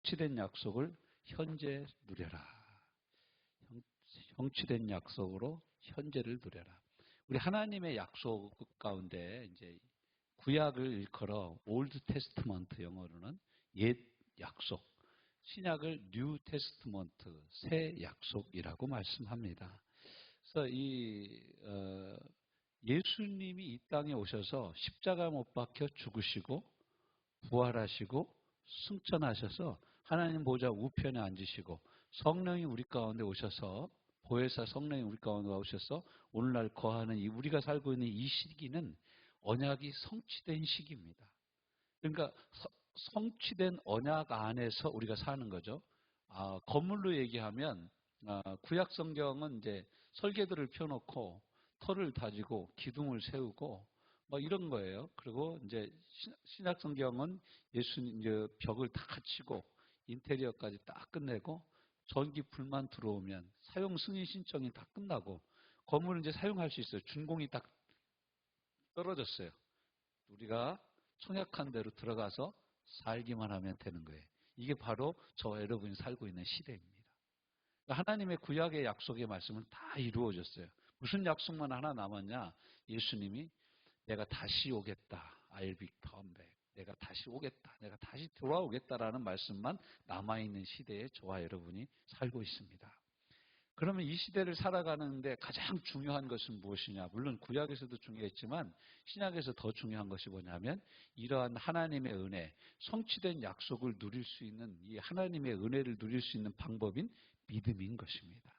성취된 약속을 현재 누려라. 성취된 약속으로 현재를 누려라. 우리 하나님의 약속 가운데 이제 구약을 일컬어 올드 테스트먼트, 영어로는 옛 약속, 신약을 뉴 테스트먼트, 새 약속이라고 말씀합니다. 그래서 예수님이 이 땅에 오셔서 십자가 못 박혀 죽으시고 부활하시고 승천하셔서 하나님 보좌 우편에 앉으시고 성령이 우리 가운데 오셔서 보혜사 성령이 우리 가운데 오셔서 오늘날 거하는 우리가 살고 있는 이 시기는 언약이 성취된 시기입니다. 그러니까 성취된 언약 안에서 우리가 사는 거죠. 건물로 얘기하면 구약 성경은 이제 설계도를 펴놓고 터를 다지고 기둥을 세우고 뭐 이런 거예요. 그리고 이제 신약 성경은 예수님 이제 벽을 다 갖추고 인테리어까지 딱 끝내고 전기 불만 들어오면 사용 승인 신청이 다 끝나고 건물을 이제 사용할 수 있어요. 준공이 딱 떨어졌어요. 우리가 청약한 대로 들어가서 살기만 하면 되는 거예요. 이게 바로 저와 여러분이 살고 있는 시대입니다. 하나님의 구약의 약속의 말씀은 다 이루어졌어요. 무슨 약속만 하나 남았냐? 예수님이 내가 다시 오겠다. I'll be come back. 내가 다시 오겠다. 내가 다시 돌아오겠다라는 말씀만 남아있는 시대에 저와 여러분이 살고 있습니다. 그러면 이 시대를 살아가는데 가장 중요한 것은 무엇이냐? 물론 구약에서도 중요했지만 신약에서 더 중요한 것이 뭐냐면 이러한 하나님의 은혜, 성취된 약속을 누릴 수 있는 이 하나님의 은혜를 누릴 수 있는 방법인 믿음인 것입니다.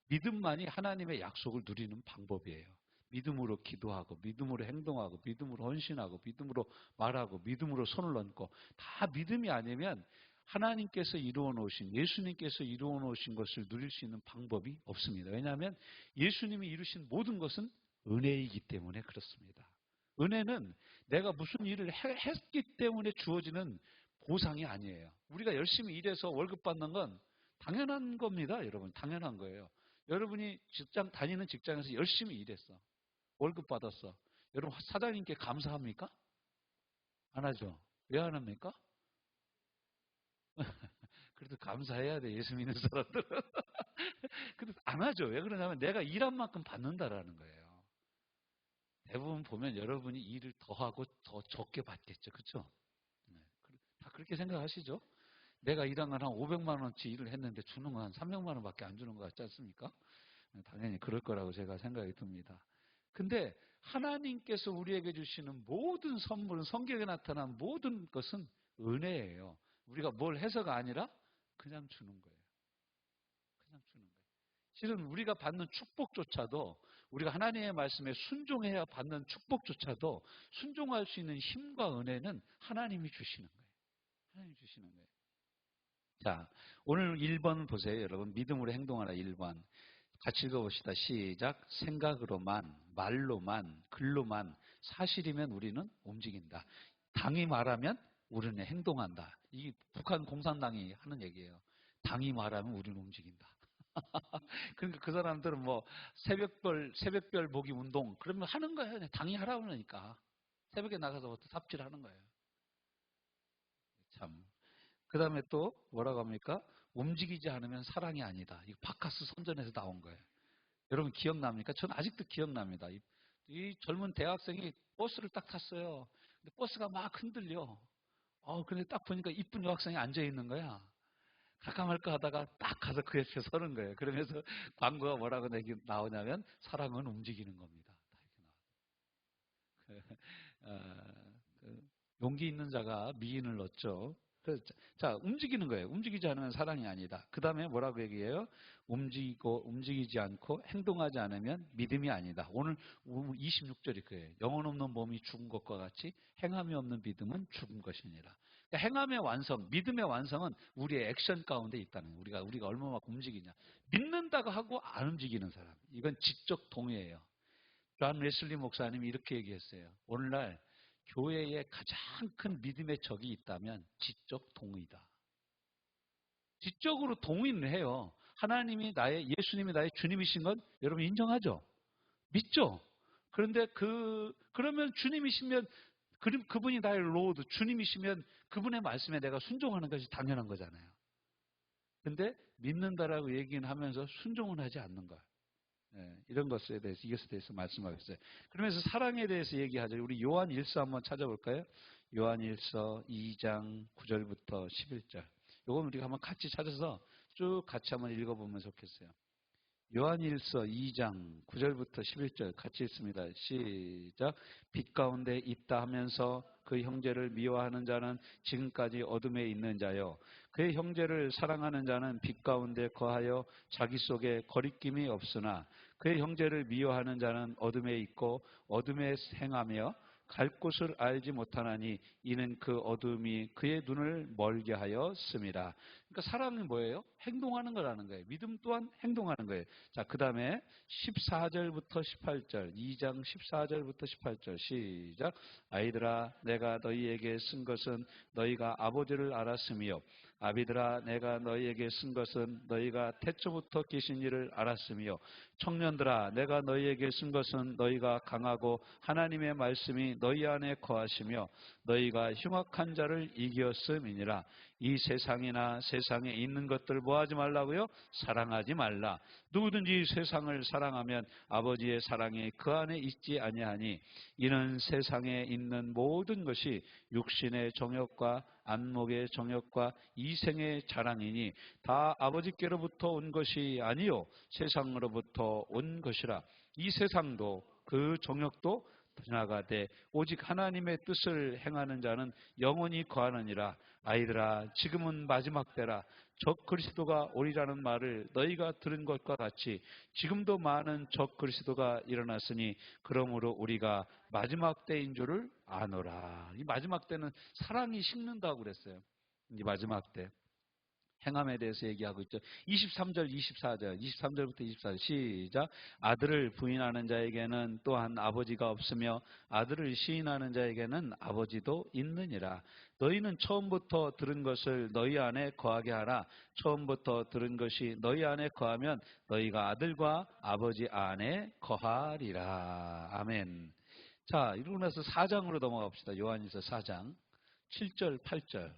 믿음만이 하나님의 약속을 누리는 방법이에요. 믿음으로 기도하고 믿음으로 행동하고 믿음으로 헌신하고 믿음으로 말하고 믿음으로 손을 얹고 다 믿음이 아니면 하나님께서 이루어 놓으신 예수님께서 이루어 놓으신 것을 누릴 수 있는 방법이 없습니다. 왜냐하면 예수님이 이루신 모든 것은 은혜이기 때문에 그렇습니다. 은혜는 내가 무슨 일을 했기 때문에 주어지는 보상이 아니에요. 우리가 열심히 일해서 월급 받는 건 당연한 겁니다. 여러분 당연한 거예요. 여러분이 다니는 직장에서 열심히 일했어. 월급 받았어. 여러분 사장님께 감사합니까? 안 하죠. 왜 안 합니까? 그래도 감사해야 돼. 예수 믿는 사람들은. 그래도 안 하죠. 왜 그러냐면 내가 일한 만큼 받는다라는 거예요. 대부분 보면 여러분이 일을 더 하고 더 적게 받겠죠. 그렇죠? 네. 다 그렇게 생각하시죠? 내가 일한 건 한 500만 원치 일을 했는데 주는 건 한 300만 원밖에 안 주는 것 같지 않습니까? 당연히 그럴 거라고 제가 생각이 듭니다. 근데 하나님께서 우리에게 주시는 모든 선물은 성경에 나타난 모든 것은 은혜예요. 우리가 뭘 해서가 아니라 그냥 주는 거예요. 그냥 주는 거예요. 실은 우리가 받는 축복조차도 우리가 하나님의 말씀에 순종해야 받는 축복조차도 순종할 수 있는 힘과 은혜는 하나님이 주시는 거예요. 하나님이 주시는 거예요. 자, 오늘 1번 보세요. 여러분 믿음으로 행동하라 1번. 같이 읽어봅시다. 시작. 생각으로만, 말로만, 글로만 사실이면 우리는 움직인다. 당이 말하면 우리는 행동한다. 이게 북한 공산당이 하는 얘기예요. 당이 말하면 우리는 움직인다. 그러니까 그 사람들은 뭐 새벽별 모기 운동 그러면 하는 거예요. 당이 하라고 그러니까. 새벽에 나가서 삽질하는 거예요. 참. 그 다음에 또 뭐라고 합니까? 움직이지 않으면 사랑이 아니다. 이거 바카스 선전에서 나온 거예요. 여러분 기억납니까? 저는 아직도 기억납니다. 이 젊은 대학생이 버스를 딱 탔어요. 근데 버스가 막 흔들려. 근데 딱 보니까 이쁜 여학생이 앉아 있는 거야. 갈까 말까 하다가 딱 가서 그 옆에 서는 거예요. 그러면서 광고가 뭐라고 나오냐면 사랑은 움직이는 겁니다. 다 이렇게 나와요. 용기 있는 자가 미인을 얻죠. 자, 움직이는 거예요. 움직이지 않으면 사랑이 아니다. 그 다음에 뭐라고 얘기해요? 움직이지 않고 행동하지 않으면 믿음이 아니다. 오늘 26절이 그예요. 영혼 없는 몸이 죽은 것과 같이 행함이 없는 믿음은 죽은 것이니라. 그러니까 행함의 완성, 믿음의 완성은 우리의 액션 가운데 있다는 거예요. 우리가 얼마만큼 움직이냐. 믿는다고 하고 안 움직이는 사람. 이건 지적 동의예요. 존 웨슬리 목사님이 이렇게 얘기했어요. 오늘날 교회에 가장 큰 믿음의 적이 있다면 지적 동의다. 지적으로 동의는 해요. 예수님이 나의 주님이신 건 여러분 인정하죠? 믿죠? 그런데 그러면 주님이시면 그럼 그분이 나의 로드, 주님이시면 그분의 말씀에 내가 순종하는 것이 당연한 거잖아요. 근데 믿는다라고 얘기는 하면서 순종은 하지 않는 거예요. 이런 것에 대해서, 이것에 대해서 말씀하겠어요. 그러면서 사랑에 대해서 얘기하죠. 우리 요한 1서 한번 찾아볼까요? 요한 1서 2장 9절부터 11절. 요건 우리가 한번 같이 찾아서 쭉 같이 한번 읽어보면 좋겠어요. 요한일서 2장 9절부터 11절 같이 읽습니다. 시작. 빛 가운데 있다 하면서 그 형제를 미워하는 자는 지금까지 어둠에 있는 자요. 그의 형제를 사랑하는 자는 빛 가운데 거하여 자기 속에 거리낌이 없으나 그의 형제를 미워하는 자는 어둠에 있고 어둠에 행하며 갈 곳을 알지 못하나니 이는 그 어둠이 그의 눈을 멀게 하였습니다. 그러니까 사랑이 뭐예요? 행동하는 거라는 거예요. 믿음 또한 행동하는 거예요. 자, 그 다음에 14절부터 18절, 2장 14절부터 18절 시작. 아이들아, 내가 너희에게 쓴 것은 너희가 아버지를 알았으며 아비들아, 내가 너희에게 쓴 것은 너희가 태초부터 계신 이를 알았으며 청년들아, 내가 너희에게 쓴 것은 너희가 강하고 하나님의 말씀이 너희 안에 거하시며 너희가 흉악한 자를 이겼음이니라. 이 세상이나 세상에 있는 것들 뭐하지 말라고요? 사랑하지 말라. 누구든지 세상을 사랑하면 아버지의 사랑이 그 안에 있지 아니하니 이는 세상에 있는 모든 것이 육신의 정욕과 안목의 정욕과 이생의 자랑이니 다 아버지께로부터 온 것이 아니요 세상으로부터 온 것이라. 이 세상도 그 정욕도 지나가되 오직 하나님의 뜻을 행하는 자는 영원히 거하느니라. 아이들아, 지금은 마지막 때라. 적 그리스도가 오리라는 말을 너희가 들은 것과 같이 지금도 많은 적 그리스도가 일어났으니 그러므로 우리가 마지막 때인 줄을 아노라. 이 마지막 때는 사랑이 식는다고 그랬어요. 이 마지막 때. 행함에 대해서 얘기하고 있죠. 23절, 24절, 23절부터 24절 시작. 아들을 부인하는 자에게는 또한 아버지가 없으며 아들을 시인하는 자에게는 아버지도 있느니라. 너희는 처음부터 들은 것을 너희 안에 거하게 하라. 처음부터 들은 것이 너희 안에 거하면 너희가 아들과 아버지 안에 거하리라. 아멘. 자, 이러고 나서 4장으로 넘어가 봅시다. 요한일서 4장 7절, 8절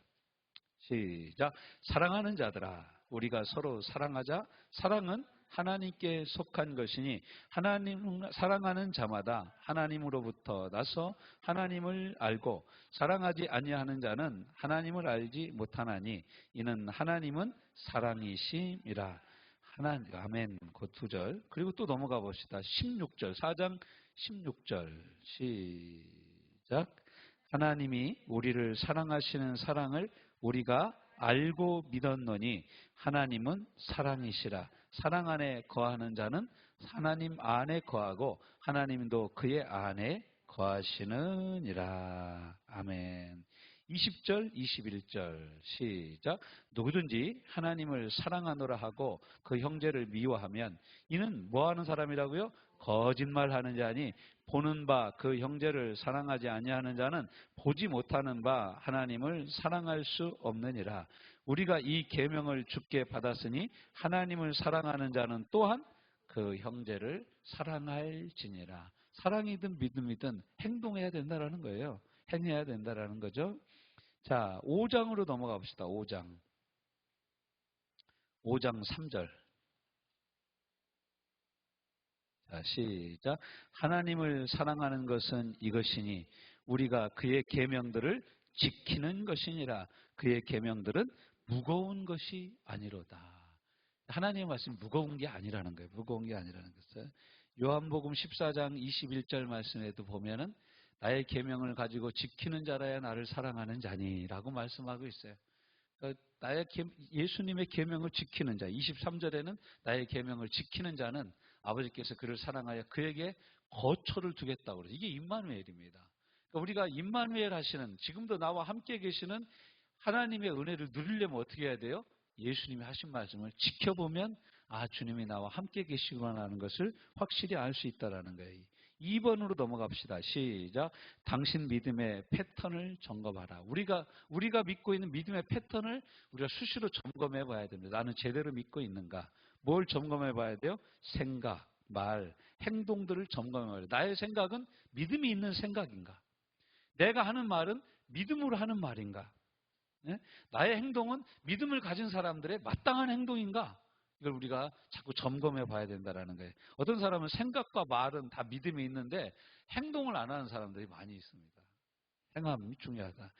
시작. 사랑하는 자들아, 우리가 서로 사랑하자. 사랑은 하나님께 속한 것이니 하나님 사랑하는 자마다 하나님으로부터 나서 하나님을 알고 사랑하지 아니하는 자는 하나님을 알지 못하나니 이는 하나님은 사랑이심이라. 하나님, 아멘. 그 2절. 그리고 또 넘어가 봅시다. 16절, 4장 16절 시작. 하나님이 우리를 사랑하시는 사랑을 우리가 알고 믿었노니 하나님은 사랑이시라. 사랑 안에 거하는 자는 하나님 안에 거하고 하나님도 그의 안에 거하시느니라. 아멘. 20절, 21절 시작. 누구든지 하나님을 사랑하노라 하고 그 형제를 미워하면 이는 뭐하는 사람이라고요? 거짓말하는 자니 보는 바 그 형제를 사랑하지 아니하는 자는 보지 못하는 바 하나님을 사랑할 수 없느니라. 우리가 이 계명을 주께 받았으니 하나님을 사랑하는 자는 또한 그 형제를 사랑할지니라. 사랑이든 믿음이든 행동해야 된다라는 거예요. 행해야 된다라는 거죠. 자, 5장으로 넘어가 봅시다. 5장 3절. 자, 시작. 하나님을 사랑하는 것은 이것이니 우리가 그의 계명들을 지키는 것이니라. 그의 계명들은 무거운 것이 아니로다. 하나님의 말씀이 무거운 게 아니라는 거예요. 무거운 게 아니라는 것을. 요한복음 14장 21절 말씀에도 보면은 나의 계명을 가지고 지키는 자라야 나를 사랑하는 자니라고 말씀하고 있어요. 예수님의 계명을 지키는 자. 23절에는 나의 계명을 지키는 자는 아버지께서 그를 사랑하여 그에게 거처를 두겠다고 그래요. 이게 임마누엘입니다. 그러니까 우리가 임마누엘 하시는, 지금도 나와 함께 계시는 하나님의 은혜를 누리려면 어떻게 해야 돼요? 예수님이 하신 말씀을 지켜보면 주님이 나와 함께 계시구나 하는 것을 확실히 알 수 있다는 거예요. 2번으로 넘어갑시다. 시작. 당신 믿음의 패턴을 점검하라. 우리가 믿고 있는 믿음의 패턴을 우리가 수시로 점검해 봐야 됩니다. 나는 제대로 믿고 있는가? 뭘 점검해 봐야 돼요? 생각, 말, 행동들을 점검해 봐야 돼요. 나의 생각은 믿음이 있는 생각인가? 내가 하는 말은 믿음으로 하는 말인가? 예? 나의 행동은 믿음을 가진 사람들의 마땅한 행동인가? 이걸 우리가 자꾸 점검해 봐야 된다는 거예요. 어떤 사람은 생각과 말은 다 믿음이 있는데 행동을 안 하는 사람들이 많이 있습니다. 행함이 중요하다.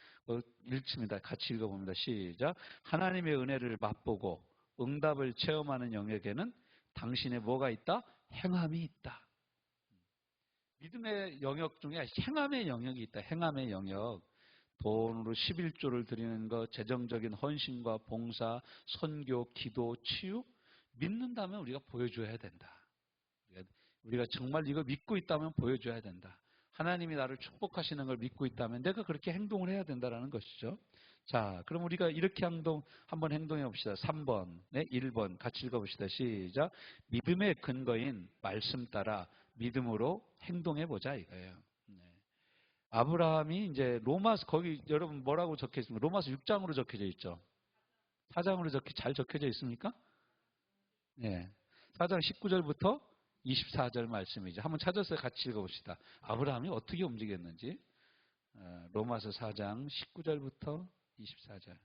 읽습니다. 같이 읽어봅니다. 시작. 하나님의 은혜를 맛보고 응답을 체험하는 영역에는 당신의 뭐가 있다? 행함이 있다. 믿음의 영역 중에 행함의 영역이 있다. 행함의 영역. 돈으로 11조를 드리는 것, 재정적인 헌신과 봉사, 선교, 기도, 치유. 믿는다면 우리가 보여줘야 된다. 우리가 정말 이거 믿고 있다면 보여줘야 된다. 하나님이 나를 축복하시는 걸 믿고 있다면 내가 그렇게 행동을 해야 된다는 것이죠. 자, 그럼 우리가 이렇게 한번 행동해 봅시다. 3번, 네, 1번 같이 읽어봅시다. 시작. 믿음의 근거인 말씀 따라 믿음으로 행동해 보자 이거예요. 네. 아브라함이 이제 로마서 거기 여러분 뭐라고 적혀 있습니까? 로마서 6장으로 적혀져 있죠. 4장으로 잘 적혀져 있습니까? 네. 4장 19절부터 24절 말씀이죠. 한번 찾아서 같이 읽어봅시다. 아브라함이 어떻게 움직였는지. 로마서 4장 19절부터 24절.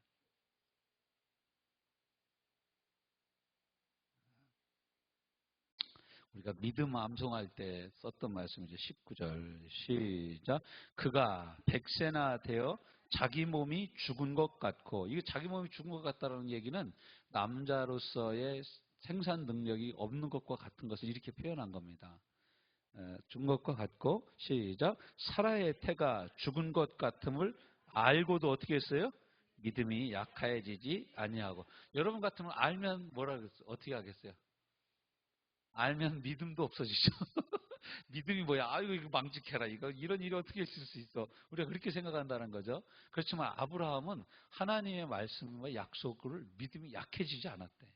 우리가 믿음 암송할 때 썼던 말씀이죠. 19절 시작. 그가 백세나 되어 자기 몸이 죽은 것 같고, 이게 자기 몸이 죽은 것 같다는 얘기는 남자로서의 생산 능력이 없는 것과 같은 것을 이렇게 표현한 겁니다. 죽은 것과 같고, 시작. 사라의 태가 죽은 것 같음을 알고도 어떻게 했어요? 믿음이 약해지지 아니하고. 여러분 같으면 알면 뭐라 그랬어요? 어떻게 하겠어요? 알면 믿음도 없어지죠. 믿음이 뭐야? 아이고, 이거 망직해라. 이런 일이 어떻게 있을 수 있어? 우리가 그렇게 생각한다는 거죠. 그렇지만 아브라함은 하나님의 말씀과 약속을 믿음이 약해지지 않았대.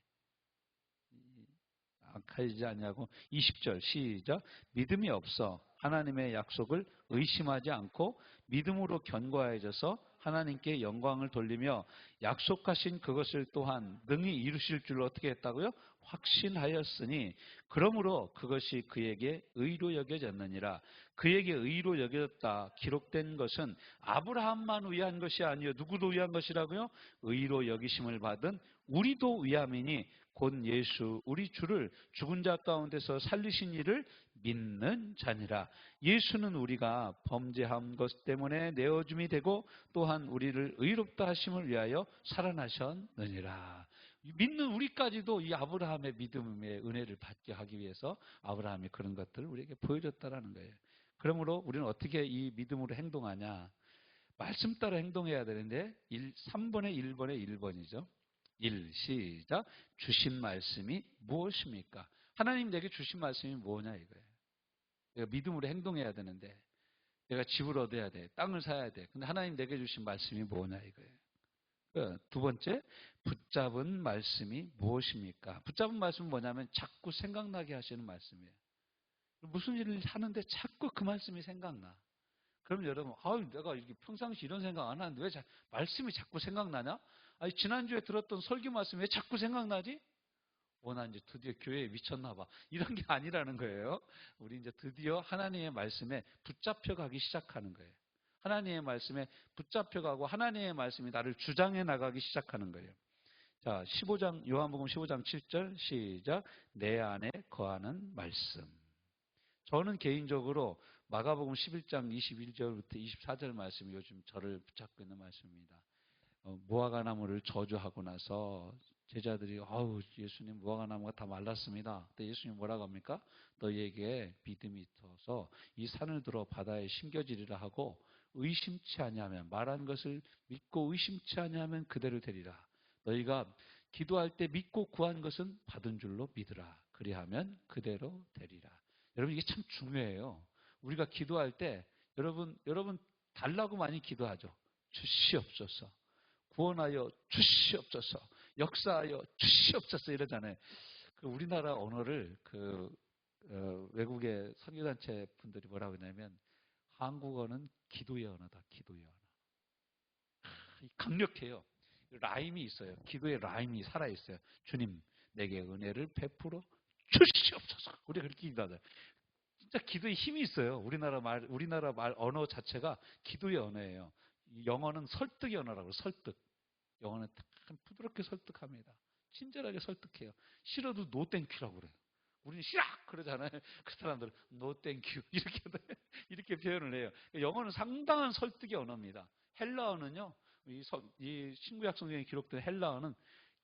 약해지지 않냐고. 20절 시작. 믿음이 없어 하나님의 약속을 의심하지 않고 믿음으로 견고해져서 하나님께 영광을 돌리며 약속하신 그것을 또한 능히 이루실 줄로 어떻게 했다고요? 확신하였으니 그러므로 그것이 그에게 의로 여겨졌느니라. 그에게 의로 여겨졌다 기록된 것은 아브라함만 위한 것이 아니요 누구도 위한 것이라고요? 의로 여기심을 받은 우리도 위함이니 곧 예수 우리 주를 죽은 자 가운데서 살리신 이를 믿는 자니라. 예수는 우리가 범죄한 것 때문에 내어줌이 되고 또한 우리를 의롭다 하심을 위하여 살아나셨느니라. 믿는 우리까지도 이 아브라함의 믿음의 은혜를 받게 하기 위해서 아브라함이 그런 것들을 우리에게 보여줬다라는 거예요. 그러므로 우리는 어떻게 이 믿음으로 행동하냐? 말씀 따라 행동해야 되는데 3번에 1번에 1번이죠. 1. 시작. 주신 말씀이 무엇입니까? 하나님 내게 주신 말씀이 뭐냐 이거예요. 내가 믿음으로 행동해야 되는데 내가 집을 얻어야 돼. 땅을 사야 돼. 근데 하나님 내게 주신 말씀이 뭐냐 이거예요. 두 번째, 붙잡은 말씀이 무엇입니까? 붙잡은 말씀은 뭐냐면 자꾸 생각나게 하시는 말씀이에요. 무슨 일을 하는데 자꾸 그 말씀이 생각나. 그럼 여러분, 내가 이렇게 평상시 이런 생각 안 하는데 왜 말씀이 자꾸 생각나냐? 아니, 지난주에 들었던 설교 말씀이 왜 자꾸 생각나지? 난 이제 드디어 교회에 미쳤나 봐. 이런 게 아니라는 거예요. 우리 이제 드디어 하나님의 말씀에 붙잡혀 가기 시작하는 거예요. 하나님의 말씀에 붙잡혀 가고 하나님의 말씀이 나를 주장해 나가기 시작하는 거예요. 자, 15장, 요한복음 15장 7절 시작. 내 안에 거하는 말씀. 저는 개인적으로 마가복음 11장 21절부터 24절 말씀이 요즘 저를 붙잡고 있는 말씀입니다. 무화과나무를 저주하고 나서 제자들이 예수님 무화과나무가 다 말랐습니다. 근데 예수님 뭐라고 합니까? 너희에게 믿음이 있어서 이 산을 들어 바다에 심겨지리라 하고 의심치 아니하면 말한 것을 믿고 의심치 아니하면 그대로 되리라. 너희가 기도할 때 믿고 구한 것은 받은 줄로 믿으라. 그리하면 그대로 되리라. 여러분 이게 참 중요해요. 우리가 기도할 때 여러분 달라고 많이 기도하죠. 주시옵소서. 구원하여 주시옵소서. 역사하여 주시옵소서 이러잖아요. 우리나라 언어를 외국의 선교단체 분들이 뭐라고 하냐면 한국어는 기도의 언어다. 기도의 언어. 강력해요. 라임이 있어요. 기도의 라임이 살아있어요. 주님 내게 은혜를 베풀어 주시옵소서. 우리가 그렇게 기도하잖아요. 진짜 기도에 힘이 있어요. 우리나라 말 언어 자체가 기도의 언어예요. 영어는 설득의 언어라고 설득. 영어는 참 부드럽게 설득합니다. 친절하게 설득해요. 싫어도 노 땡큐라고 그래요. 우리는 싫어 그러잖아요. 그 사람들은 노 땡큐 이렇게 표현을 해요. 영어는 상당한 설득의 언어입니다. 헬라어는요. 이 신구약 성경에 기록된 헬라어는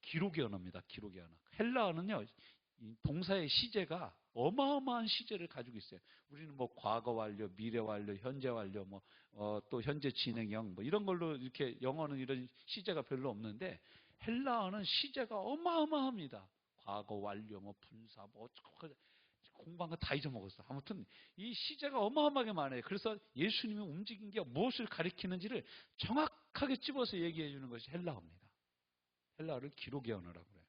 기록의 언어입니다. 기록의 언어. 헬라어는요. 이 동사의 시제가 어마어마한 시제를 가지고 있어요. 우리는 뭐 과거 완료, 미래 완료, 현재 완료, 또 현재 진행형 뭐 이런 걸로 이렇게 영어는 이런 시제가 별로 없는데 헬라어는 시제가 어마어마합니다. 과거 완료, 뭐 분사, 뭐 공부한 거 다 잊어먹었어. 아무튼 이 시제가 어마어마하게 많아요. 그래서 예수님이 움직인 게 무엇을 가리키는지를 정확하게 집어서 얘기해 주는 것이 헬라어입니다. 헬라어를 기록의 언어라고 그래요.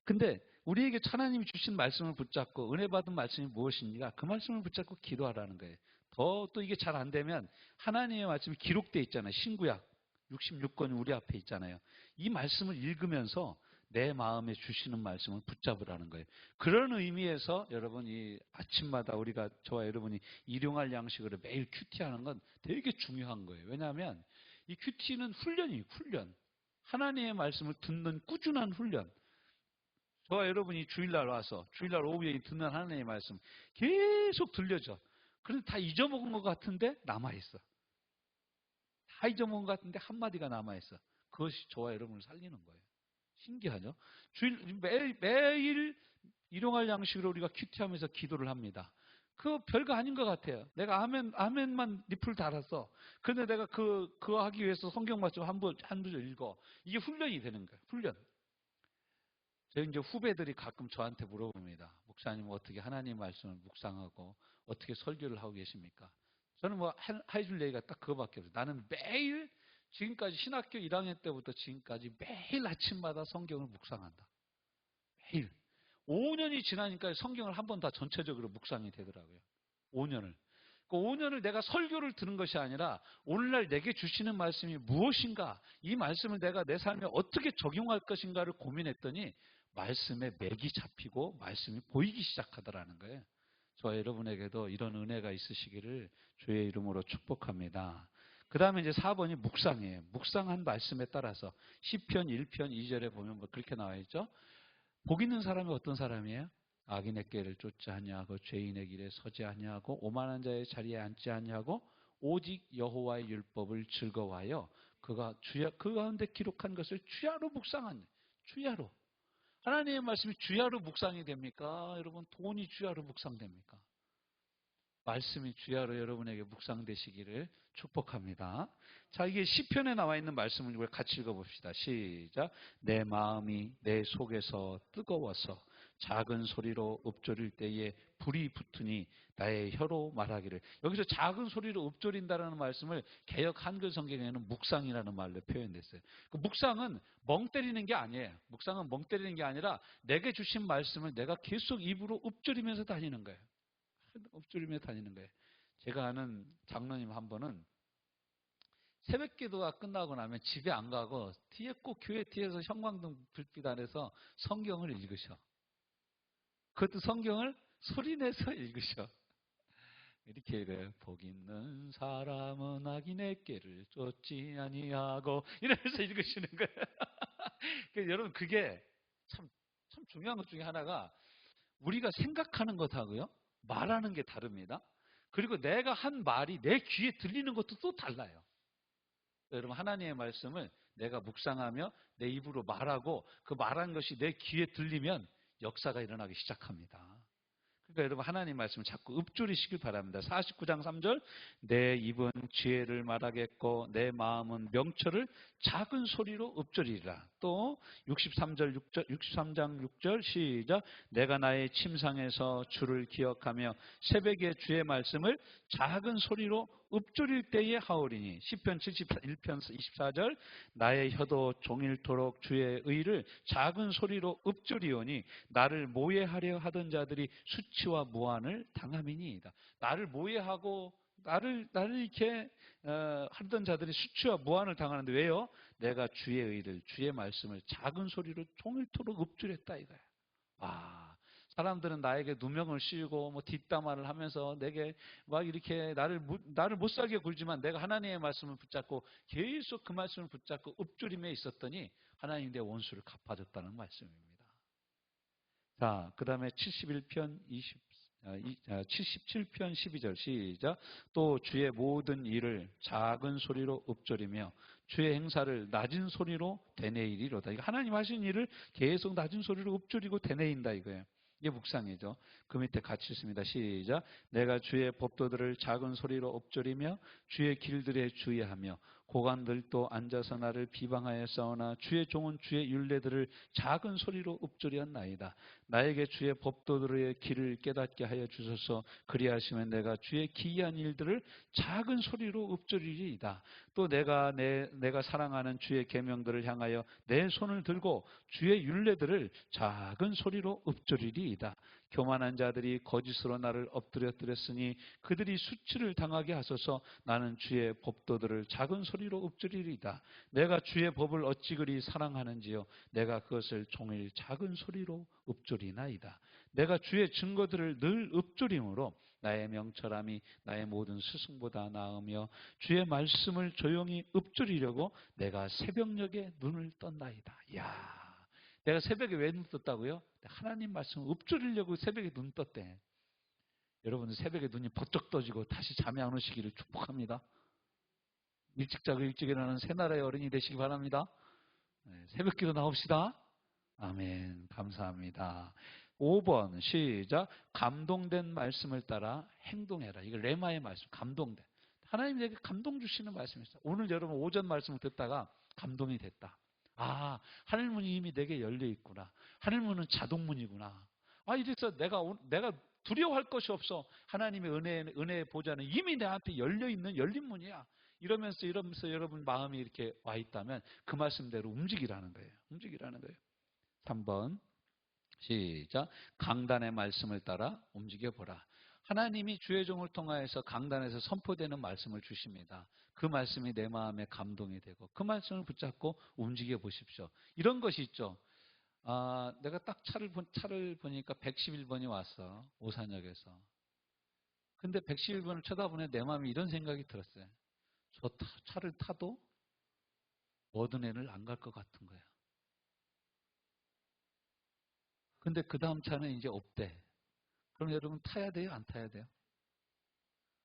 근데 우리에게 하나님이 주신 말씀을 붙잡고 은혜 받은 말씀이 무엇인가 그 말씀을 붙잡고 기도하라는 거예요. 또 이게 잘 안 되면 하나님의 말씀이 기록되어 있잖아요. 신구약 66권이 우리 앞에 있잖아요. 이 말씀을 읽으면서 내 마음에 주시는 말씀을 붙잡으라는 거예요. 그런 의미에서 여러분 이 아침마다 저와 여러분이 일용할 양식으로 매일 큐티하는 건 되게 중요한 거예요. 왜냐하면 이 큐티는 훈련이에요. 훈련. 하나님의 말씀을 듣는 꾸준한 훈련. 저와 여러분이 주일날 와서 주일날 오후에 듣는 하나님의 말씀 계속 들려져. 그런데 다 잊어먹은 것 같은데 남아있어. 다 잊어먹은 것 같은데 한마디가 남아있어. 그것이 저와 여러분을 살리는 거예요. 신기하죠? 매일 일용할 양식으로 우리가 큐티하면서 기도를 합니다. 그거 별거 아닌 것 같아요. 내가 아멘만 리플 달았어. 근데 내가 그거 하기 위해서 성경 말씀 한 부절 읽어. 이게 훈련이 되는 거예요. 훈련. 저희 이제 후배들이 가끔 저한테 물어봅니다. 목사님 어떻게 하나님 말씀을 묵상하고 어떻게 설교를 하고 계십니까? 저는 뭐 해줄 얘기가 딱 그거밖에 없어요. 나는 매일 지금까지 신학교 1학년 때부터 지금까지 매일 아침마다 성경을 묵상한다. 매일. 5년이 지나니까 성경을 한 번 다 전체적으로 묵상이 되더라고요. 5년을. 그 5년을 내가 설교를 들은 것이 아니라 오늘날 내게 주시는 말씀이 무엇인가, 이 말씀을 내가 내 삶에 어떻게 적용할 것인가를 고민했더니 말씀에 맥이 잡히고 말씀이 보이기 시작하더라는 거예요. 저와 여러분에게도 이런 은혜가 있으시기를 주의 이름으로 축복합니다. 그 다음에 이제 4번이 묵상이에요. 묵상한 말씀에 따라서 시편 1편 2절에 보면 뭐 그렇게 나와 있죠. 복 있는 사람이 어떤 사람이에요? 악인의 길을 쫓지 아니하고 죄인의 길에 서지 아니하고 오만한 자의 자리에 앉지 아니하고 오직 여호와의 율법을 즐거워하여 그 가운데 기록한 것을 주야로 묵상하는, 주야로. 하나님의 말씀이 주야로 묵상이 됩니까? 여러분, 돈이 주야로 묵상됩니까? 말씀이 주야로 여러분에게 묵상되시기를 축복합니다. 자, 이게 시편에 나와 있는 말씀을 같이 읽어봅시다. 시작. 내 마음이 내 속에서 뜨거워서 작은 소리로 읊조릴 때에 불이 붙으니 나의 혀로 말하기를. 여기서 작은 소리로 읊조린다는 말씀을 개역 한글 성경에는 묵상이라는 말로 표현됐어요. 그 묵상은 멍 때리는 게 아니에요. 묵상은 멍 때리는 게 아니라 내게 주신 말씀을 내가 계속 입으로 읊조리면서 다니는 거예요. 읊조리며 다니는 거예요. 제가 아는 장로님 한 번은 새벽 기도가 끝나고 나면 집에 안 가고 뒤에 꼭 교회 뒤에서 형광등 불빛 안에서 성경을 읽으셔. 그것도 성경을 소리내서 읽으셔. 이렇게 이래요. 복 있는 사람은 악인의 길을 쫓지 아니하고 이러면서 읽으시는 거예요. 여러분 그게 참 중요한 것 중에 하나가 우리가 생각하는 것하고요. 말하는 게 다릅니다. 그리고 내가 한 말이 내 귀에 들리는 것도 또 달라요. 여러분 하나님의 말씀을 내가 묵상하며 내 입으로 말하고 그 말한 것이 내 귀에 들리면 역사가 일어나기 시작합니다. 그러니까 여러분 하나님 말씀을 자꾸 읊조리시길 바랍니다. 49장 3절 내 입은 지혜를 말하겠고 내 마음은 명철을 작은 소리로 읊조리리라. 또 63장 6절 시작 내가 나의 침상에서 주를 기억하며 새벽에 주의 말씀을 작은 소리로 읊조릴 때에 하오리니. 시편 71편 24절 나의 혀도 종일토록 주의 의를 작은 소리로 읊조리오니 나를 모해하려 하던 자들이 수치와 무한을 당함이니이다. 나를 모해하고 나를 이렇게 하던 자들이 수치와 무한을 당하는데 왜요? 내가 주의 의를 주의 말씀을 작은 소리로 종일토록 읊조렸다 이거야. 와, 사람들은 나에게 누명을 씌우고 뭐 뒷담화를 하면서 내게 막 이렇게 나를 못 살게 굴지만 내가 하나님의 말씀을 붙잡고 계속 그 말씀을 붙잡고 읊조림에 있었더니 하나님 내 원수를 갚아줬다는 말씀입니다. 자, 그 다음에 77편 12절 시작. 또 주의 모든 일을 작은 소리로 읊조리며 주의 행사를 낮은 소리로 되뇌이리로다. 이거 하나님 하신 일을 계속 낮은 소리로 읊조리고 되뇌인다 이거예요. 이게 묵상이죠. 그 밑에 같이 있습니다. 시작. 내가 주의 법도들을 작은 소리로 읊조리며 주의 길들에 주의하며 고관들도 앉아서 나를 비방하여 싸우나 주의 종은 주의 율례들을 작은 소리로 읊조리었나이다. 나에게 주의 법도들의 길을 깨닫게 하여 주소서. 그리하시면 내가 주의 기이한 일들을 작은 소리로 읊조리리이다. 또 내가 사랑하는 주의 계명들을 향하여 내 손을 들고 주의 율례들을 작은 소리로 읊조리리이다. 교만한 자들이 거짓으로 나를 엎드렸으니 그들이 수치를 당하게 하소서. 나는 주의 법도들을 작은 소리로 읊조리리이다. 내가 주의 법을 어찌 그리 사랑하는지요. 내가 그것을 종일 작은 소리로 읊조리나이다. 내가 주의 증거들을 늘 읊조림으로 나의 명철함이 나의 모든 스승보다 나으며 주의 말씀을 조용히 읊조리려고 내가 새벽녘에 눈을 떴나이다. 이야. 내가 새벽에 왜 눈 떴다고요? 하나님 말씀을 읊조리려고 새벽에 눈 떴대. 여러분들 새벽에 눈이 번쩍 떠지고 다시 잠이 안 오시기를 축복합니다. 일찍 자고 일찍 일어나는 새나라의 어른이 되시기 바랍니다. 네, 새벽기도 나옵시다. 아멘. 감사합니다. 5번 시작. 감동된 말씀을 따라 행동해라. 이거 레마의 말씀. 감동된. 하나님 내게 감동 주시는 말씀이었어요. 오늘 여러분 오전 말씀을 듣다가 감동이 됐다. 아, 하늘문이 이미 내게 열려 있구나. 하늘문은 자동문이구나. 아, 이래서 내가 두려워할 것이 없어. 하나님의 은혜의 보좌는 이미 내한테 열려 있는 열린 문이야. 이러면서 여러분 마음이 이렇게 와 있다면 그 말씀대로 움직이라는 거예요. 움직이라는 거예요. 3번 시작. 강단의 말씀을 따라 움직여보라. 하나님이 주의 종을 통하여서 강단에서 선포되는 말씀을 주십니다. 그 말씀이 내 마음에 감동이 되고 그 말씀을 붙잡고 움직여 보십시오. 이런 것이 있죠. 아, 내가 딱 차를 보니까 111번이 왔어. 오산역에서. 근데 111번을 쳐다보니 내 마음에 이런 생각이 들었어요. 저 차를 타도 워든앤을 안 갈 것 같은 거야. 근데 그 다음 차는 이제 없대. 그럼 여러분 타야 돼요? 안 타야 돼요?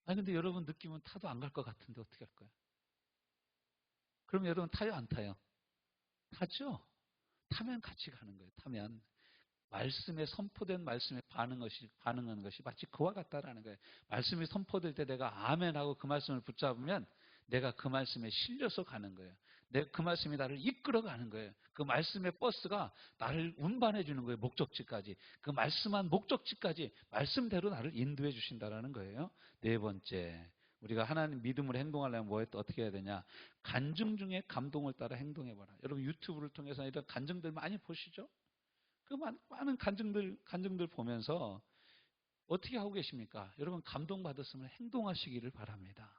아니 근데 여러분 느낌은 타도 안 갈 것 같은데 어떻게 할 거야? 그럼 여러분 타요? 안 타요? 타죠? 타면 같이 가는 거예요. 타면. 말씀에 선포된 말씀에 반응하는 것이 마치 그와 같다라는 거예요. 말씀이 선포될 때 내가 아멘하고 그 말씀을 붙잡으면 내가 그 말씀에 실려서 가는 거예요. 그 말씀이 나를 이끌어가는 거예요. 그 말씀의 버스가 나를 운반해 주는 거예요. 목적지까지. 그 말씀한 목적지까지 말씀대로 나를 인도해 주신다라는 거예요. 네 번째. 우리가 하나님 믿음으로 행동하려면 어떻게 해야 되냐? 간증 중에 감동을 따라 행동해봐라. 여러분 유튜브를 통해서 이런 간증들 많이 보시죠? 그 많은 간증들 보면서 어떻게 하고 계십니까? 여러분 감동받았으면 행동하시기를 바랍니다.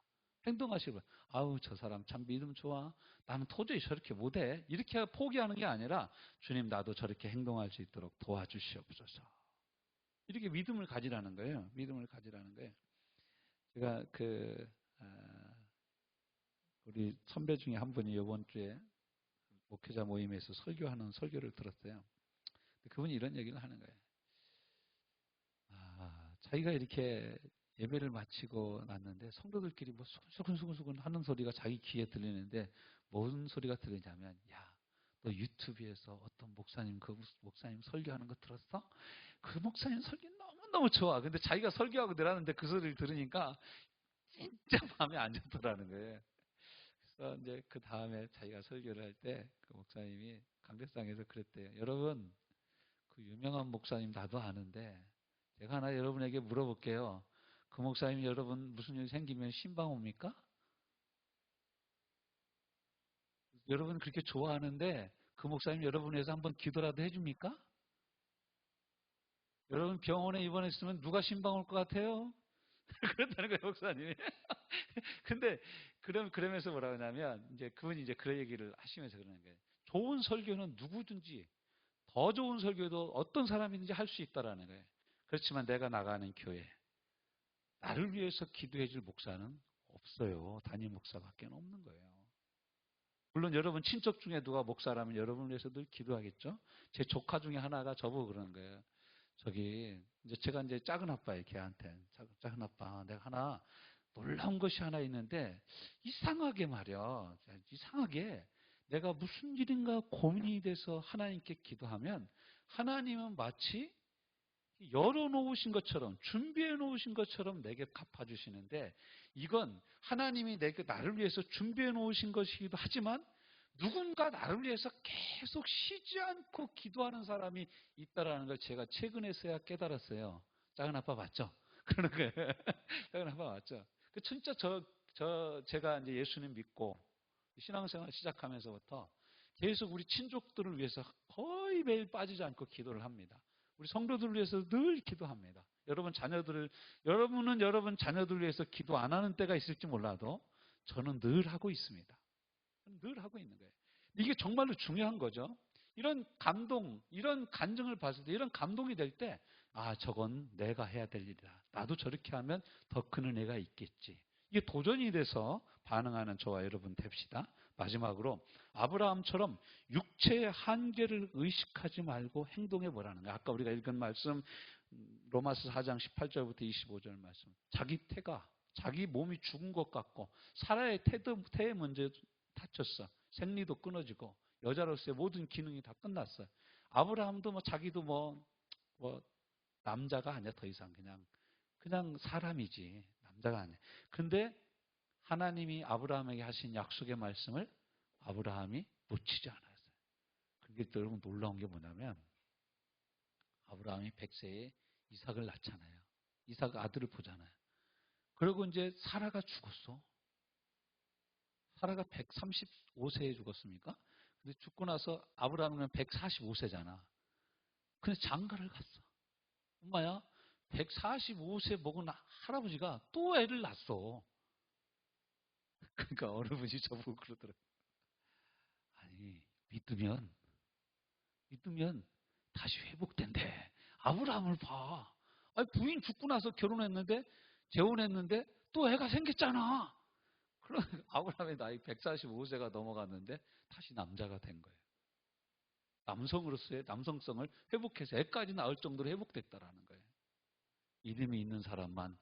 행동하시길 바랍니다. 아우 저 사람 참 믿음 좋아. 나는 도저히 저렇게 못해. 이렇게 포기하는 게 아니라 주님 나도 저렇게 행동할 수 있도록 도와주시옵소서. 이렇게 믿음을 가지라는 거예요. 믿음을 가지라는 거예요. 제가 우리 선배 중에 한 분이 이번 주에 목회자 모임에서 설교하는 설교를 들었어요. 그분이 이런 얘기를 하는 거예요. 자기가 이렇게 예배를 마치고 났는데 성도들끼리 뭐 수근수근 하는 소리가 자기 귀에 들리는데 무슨 소리가 들리냐면 야, 너 유튜브에서 어떤 목사님 그 목사님 설교하는 거 들었어? 그 목사님 설교 너무너무 좋아. 근데 자기가 설교하고 내려는데 그 소리를 들으니까 진짜 마음에 안 좋더라는 거예요. 그래서 이제 그 다음에 자기가 설교를 할 때 그 목사님이 강대상에서 그랬대요. 여러분 그 유명한 목사님 나도 아는데 제가 하나 여러분에게 물어볼게요. 그 목사님 여러분 무슨 일 생기면 신방 옵니까? 여러분 그렇게 좋아하는데 그 목사님 여러분 위해서 한번 기도라도 해줍니까? 여러분 병원에 입원했으면 누가 신방 올 것 같아요? 그렇다는 거예요, 목사님이. 근데 그러면서 뭐라 그러냐면 이제 그분이 이제 그런 얘기를 하시면서 그러는 거예요. 좋은 설교는 누구든지 더 좋은 설교도 어떤 사람이든지 할 수 있다라는 거예요. 그렇지만 내가 나가는 교회, 나를 위해서 기도해 줄 목사는 없어요. 담임 목사밖에 없는 거예요. 물론 여러분 친척 중에 누가 목사라면 여러분을 위해서 늘 기도하겠죠. 제 조카 중에 하나가 저보고 그러는 거예요. 이제 제가 이제 작은 아빠예요. 걔한테. 작은 아빠, 내가 하나 놀라운 것이 하나 있는데 이상하게 말이야. 이상하게 내가 무슨 일인가 고민이 돼서 하나님께 기도하면 하나님은 마치 열어놓으신 것처럼, 준비해 놓으신 것처럼 내게 갚아주시는데, 이건 하나님이 나를 위해서 준비해 놓으신 것이기도 하지만 누군가 나를 위해서 계속 쉬지 않고 기도하는 사람이 있다라는 걸 제가 최근에서야 깨달았어요. 작은 아빠 맞죠? 그러는 거예요. 작은 아빠 맞죠? 진짜 제가 이제 예수님 믿고 신앙생활 시작하면서부터 계속 우리 친족들을 위해서 거의 매일 빠지지 않고 기도를 합니다. 우리 성도들을 위해서 늘 기도합니다. 여러분은 여러분 자녀들을 위해서 기도 안 하는 때가 있을지 몰라도 저는 늘 하고 있습니다. 늘 하고 있는 거예요. 이게 정말로 중요한 거죠. 이런 감동, 이런 간증을 봤을 때, 이런 감동이 될 때, 저건 내가 해야 될 일이다. 나도 저렇게 하면 더 큰 은혜가 있겠지. 이게 도전이 돼서 반응하는 저와 여러분 됩시다. 마지막으로 아브라함처럼 육체의 한계를 의식하지 말고 행동해 보라는 거예요. 아까 우리가 읽은 말씀 로마서 4장 18절부터 25절 말씀. 자기 몸이 죽은 것 같고 사라의 태에 문제 다쳤어. 생리도 끊어지고 여자로서의 모든 기능이 다 끝났어요. 아브라함도 자기도 남자가 아니야. 더 이상 그냥 사람이지. 남자가 아니야. 근데 하나님이 아브라함에게 하신 약속의 말씀을 아브라함이 놓치지 않았어요. 그게 또 여러분 놀라운 게 뭐냐면 아브라함이 100세에 이삭을 낳잖아요. 이삭 아들을 보잖아요. 그리고 이제 사라가 죽었어. 사라가 135세에 죽었습니까? 근데 죽고 나서 아브라함은 145세잖아. 근데 장가를 갔어. 엄마야, 145세 먹은 할아버지가 또 애를 낳았어. 그러니까 어느 분이 저보고 그러더라고요. 아니, 믿으면 다시 회복된대. 아브라함을 봐. 부인 죽고 나서 결혼했는데, 재혼했는데, 또 애가 생겼잖아. 그럼 아브라함의 나이 145세가 넘어갔는데, 다시 남자가 된 거예요. 남성으로서의 남성성을 회복해서 애까지 낳을 정도로 회복됐다라는 거예요. 믿음이 있는 사람만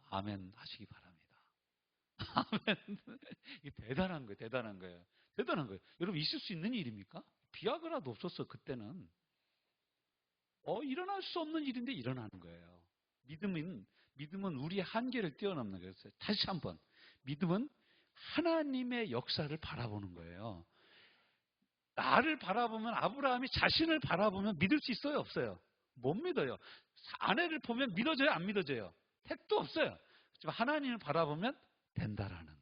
아멘 하시기 바랍니다. 아멘. 이게 대단한 거예요. 대단한 거예요. 여러분 있을 수 있는 일입니까? 비아그라도 없었어 그때는. 일어날 수 없는 일인데 일어나는 거예요. 믿음은 우리의 한계를 뛰어넘는 거예요. 다시 한번 믿음은 하나님의 역사를 바라보는 거예요. 나를 바라보면 아브라함이 자신을 바라보면 믿을 수 있어요? 없어요? 못 믿어요. 아내를 보면 믿어져요? 안 믿어져요? 택도 없어요. 하지만 하나님을 바라보면 된다라는